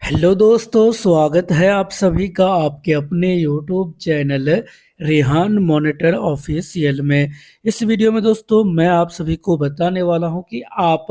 Hello दोस्तों, स्वागत है आप सभी का आपके अपने YouTube channel Rehan monitor official में। इस वीडियो में दोस्तों मैं आप सभी को बताने वाला हूं कि आप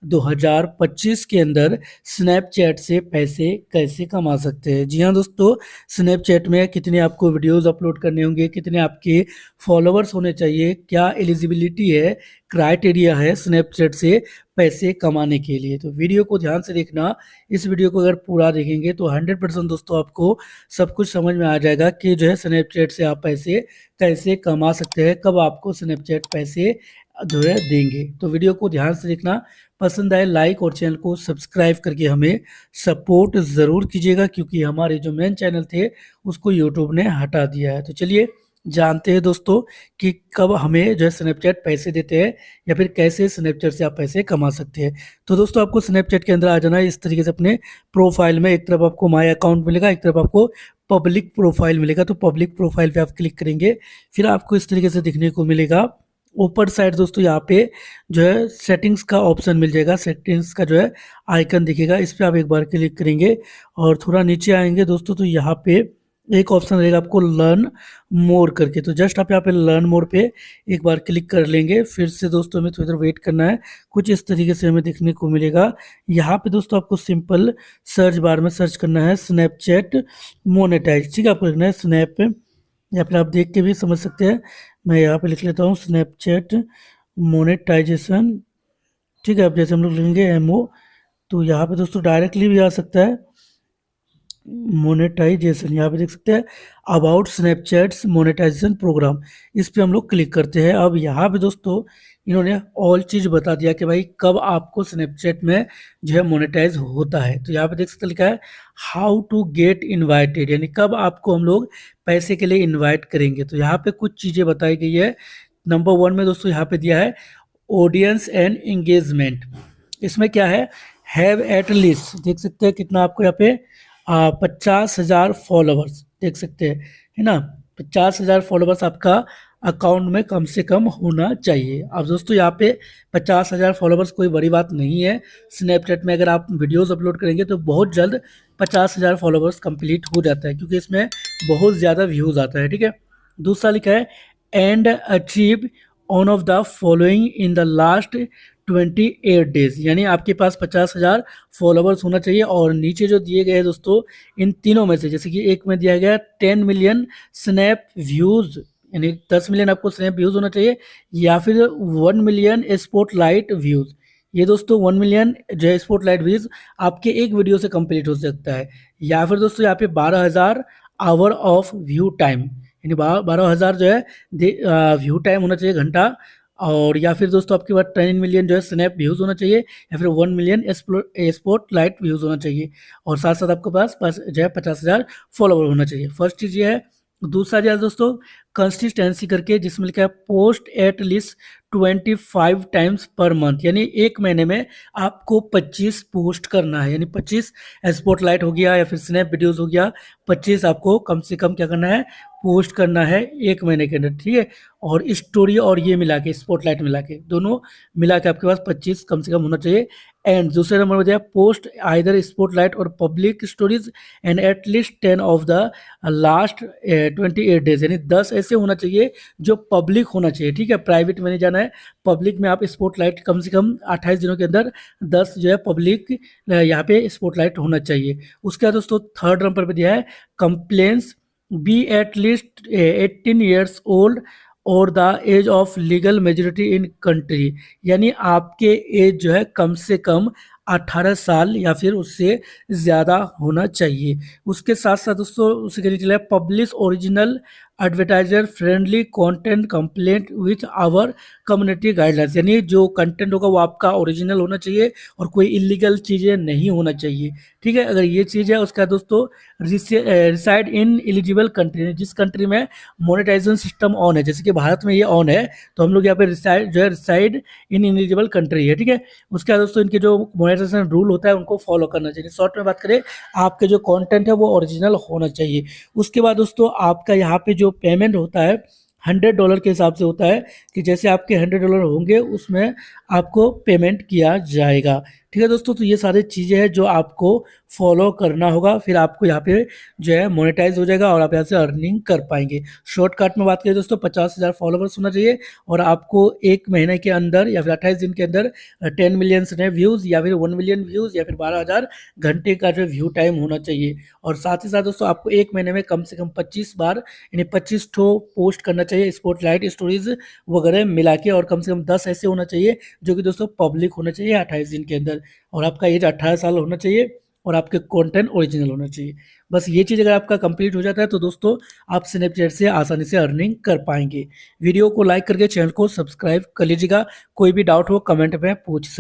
2025 के अंदर स्नैपचैट से पैसे कैसे कमा सकते हैं। जी हां दोस्तों, स्नैपचैट में कितने आपको वीडियोस अपलोड करने होंगे, कितने आपके फॉलोअर्स होने चाहिए, क्या एलिजिबिलिटी है, क्राइटेरिया है स्नैपचैट से पैसे कमाने के लिए। तो वीडियो को ध्यान से देखना। इस वीडियो को अगर पूरा देखेंगे तो 100% दोस्तों आपको सब कुछ समझ में आ जाएगा कि जो है स्नैपचैट से आप पैसे कैसे कमा सकते हैं, कब आपको स्नैपचैट पैसे जो है देंगे। तो वीडियो को ध्यान से देखना, पसंद आए लाइक और चैनल को सब्सक्राइब करके हमें सपोर्ट ज़रूर कीजिएगा, क्योंकि हमारे जो मेन चैनल थे उसको यूट्यूब ने हटा दिया है। तो चलिए जानते हैं दोस्तों कि कब हमें जो है स्नैपचैट पैसे देते हैं या फिर कैसे स्नैपचैट से आप पैसे कमा सकते हैं। तो दोस्तों आपको स्नैपचैट के अंदर आ जाना है। इस तरीके से अपने प्रोफाइल में एक तरफ आपको माय अकाउंट मिलेगा, एक तरफ आपको पब्लिक प्रोफाइल मिलेगा। तो पब्लिक प्रोफाइल पे आप क्लिक करेंगे, फिर आपको इस तरीके से दिखने को मिलेगा ऊपर साइड दोस्तों यहाँ पे जो है सेटिंग्स का ऑप्शन मिल जाएगा। सेटिंग्स का जो है आइकन दिखेगा, इस पर आप एक बार क्लिक करेंगे और थोड़ा नीचे आएंगे दोस्तों तो यहाँ पे एक ऑप्शन रहेगा आपको लर्न मोर करके। तो जस्ट आप यहाँ पे लर्न मोर पे एक बार क्लिक कर लेंगे। फिर से दोस्तों हमें थोड़ी देर वेट करना है, कुछ इस तरीके से हमें देखने को मिलेगा। यहाँ पे दोस्तों आपको सिंपल सर्च बार में सर्च करना है स्नैपचैट मोनेटाइज। ठीक है, आपको लिखना है स्नैप, या फिर आप देख के भी समझ सकते हैं। मैं यहाँ पे लिख लेता हूँ स्नैपचैट मोनेटाइजेशन। ठीक है, अब जैसे हम लोग लिखेंगे एमओ, तो यहाँ पे दोस्तों डायरेक्टली भी आ सकता है मोनेटाइजेशन। यहाँ पे देख सकते हैं अबाउट स्नैपचैट्स मोनेटाइजेशन प्रोग्राम, इस पे हम लोग क्लिक करते हैं। अब यहाँ पे दोस्तों इन्होंने ऑल चीज़ बता दिया कि भाई कब आपको स्नैपचैट में जो है मोनेटाइज होता है। तो यहाँ पे देख सकते लिखा है हाउ टू गेट इनवाइटेड, यानी कब आपको हम लोग पैसे के लिए इनवाइट करेंगे। तो यहाँ पे कुछ चीज़ें बताई गई है। नंबर 1 में दोस्तों यहाँ पे दिया है ऑडियंस एंड एंगेजमेंट। इसमें क्या है, हैव एट लीस्ट, देख सकते हैं कितना आपको यहाँ पे 50,000 फॉलोवर्स देख सकते हैं, है ना। 50,000 फॉलोवर्स आपका अकाउंट में कम से कम होना चाहिए। अब दोस्तों यहाँ पे 50,000 फॉलोवर्स कोई बड़ी बात नहीं है। स्नैपचैट में अगर आप वीडियोस अपलोड करेंगे तो बहुत जल्द 50,000 फॉलोवर्स कंप्लीट हो जाता है, क्योंकि इसमें बहुत ज़्यादा व्यूज़ आता है। ठीक है, दूसरा लिखा है and achieve on off the following in the last 28 days, यानी आपके पास 50,000 फॉलोवर्स होना चाहिए। और नीचे जो दिए गए हैं दोस्तों इन तीनों में से, जैसे कि एक में दिया गया 10 मिलियन स्नैप व्यूज, यानी 10 मिलियन आपको स्नैप व्यूज होना चाहिए, या फिर 1 मिलियन स्पॉटलाइट व्यूज। ये दोस्तों 1 मिलियन जो है स्पॉटलाइट व्यूज आपके एक वीडियो से कंप्लीट हो सकता है। या फिर दोस्तों यहाँ पे 12,000 आवर ऑफ व्यू टाइम, यानी 12,000 जो है व्यू टाइम होना चाहिए, घंटा। और या फिर दोस्तों आपके पास 10 मिलियन जो है स्नैप व्यूज़ होना चाहिए, या फिर 1 मिलियन स्पॉट लाइट व्यूज़ होना चाहिए। और साथ साथ आपके पास जो है 50,000 फॉलोवर होना चाहिए। फर्स्ट चीज़ ये है। दूसरा जो है दोस्तों कंसिस्टेंसी करके, जिसमें लिखा है post at least 25 times per month, यानी एक महीने में आपको 25 पोस्ट करना है। यानी 25 स्पॉटलाइट हो गया या फिर स्नैप वीडियोस हो गया, 25 आपको कम से कम क्या करना है, पोस्ट करना है एक महीने के अंदर। ठीक है, और स्टोरी और ये मिला के स्पॉटलाइट मिला के दोनों मिला के आपके पास 25 कम से कम होना चाहिए। एंड दूसरे नंबर में दिया पोस्ट आइदर स्पॉटलाइट और public stories and at least 10 of the last 28 days, यानी 10 ऐसे होना चाहिए जो पब्लिक होना चाहिए। ठीक है, प्राइवेट में नहीं जाना है, पब्लिक में आप स्पॉटलाइट कम से कम 28 दिनों के अंदर 10 जो है पब्लिक यहाँ पे स्पॉटलाइट होना चाहिए। उसके बाद दोस्तों थर्ड नंबर पे दिया है complaints be at least 18 years old और the age of legal majority in country, यानी आपके एज जो है कम से कम 18 साल या फिर उससे ज़्यादा होना चाहिए। उसके साथ साथ दोस्तों उसके नीचे publish original advertiser friendly content complaint with our community guidelines, यानी जो कंटेंट होगा वो आपका ओरिजिनल होना चाहिए और कोई इलीगल चीज़ें नहीं होना चाहिए। ठीक है, अगर ये चीज़ है। उसका दोस्तों रिसाइड इन एलिजिबल कंट्री, जिस कंट्री में मोनेटाइजेशन सिस्टम ऑन है, जैसे कि भारत में ये ऑन है, तो हम लोग यहाँ पे रिसाइड इन एलिजिबल कंट्री है। ठीक है, उसके बाद दोस्तों इनके जो मोनेटाइजेशन रूल होता है उनको फॉलो करना चाहिए। शॉर्ट में बात करें, आपके जो कंटेंट है वो ओरिजिनल होना चाहिए। उसके बाद दोस्तों आपका यहाँ पे जो पेमेंट होता है $100 के हिसाब से होता है, कि जैसे आपके $100 होंगे उसमें आपको पेमेंट किया जाएगा। ठीक है दोस्तों, तो ये सारी चीज़ें हैं जो आपको फॉलो करना होगा, फिर आपको यहाँ पे जो है मोनेटाइज हो जाएगा और आप यहाँ से अर्निंग कर पाएंगे। शॉर्टकट में बात करें दोस्तों, 50,000 फॉलोवर्स होना चाहिए और आपको 1 महीने के अंदर या फिर 28 दिन के अंदर 10 मिलियन ने व्यूज़ या फिर 1 मिलियन व्यूज़ या फिर 12,000 घंटे का जो व्यू टाइम होना चाहिए। और साथ ही साथ दोस्तों आपको 1 महीने में कम से कम 25 बार यानी 25 ठो पोस्ट करना चाहिए, स्पॉटलाइट स्टोरीज वगैरह मिला के, और कम से कम 10 ऐसे होना चाहिए जो कि दोस्तों पब्लिक होना चाहिए 28 दिन के अंदर, और आपका एज 18 साल होना चाहिए और आपके कंटेंट ओरिजिनल होना चाहिए। बस ये चीज़ अगर आपका कंप्लीट हो जाता है तो दोस्तों आप स्नैपचैट से आसानी से अर्निंग कर पाएंगे। वीडियो को लाइक करके चैनल को सब्सक्राइब कर लीजिएगा। कोई भी डाउट हो कमेंट में पूछ सकते